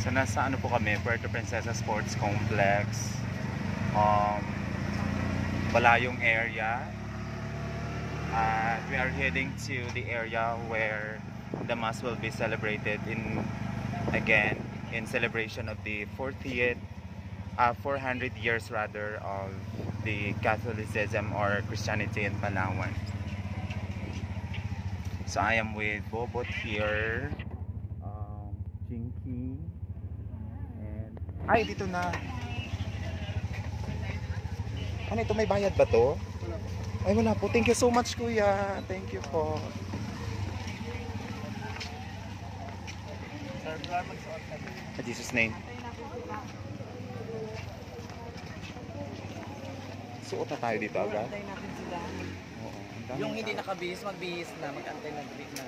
So nasa ano po kami, Puerto Princesa Sports Complex. Balayong area. We are heading to the area where the mass will be celebrated again in celebration of the 400 years rather of the Catholicism or Christianity in Palawan. So I am with Bobot here, Jinky, and ay dito na. Ano ito, may bayad ba to? Ay wala po. Thank you so much kuya. Thank you po. In Jesus name. Suot na tayo dito agad. Antay natin sila. Oo, ang dami Yung hindi tao. nakabihis, magbihis na. Mag-antay na break na.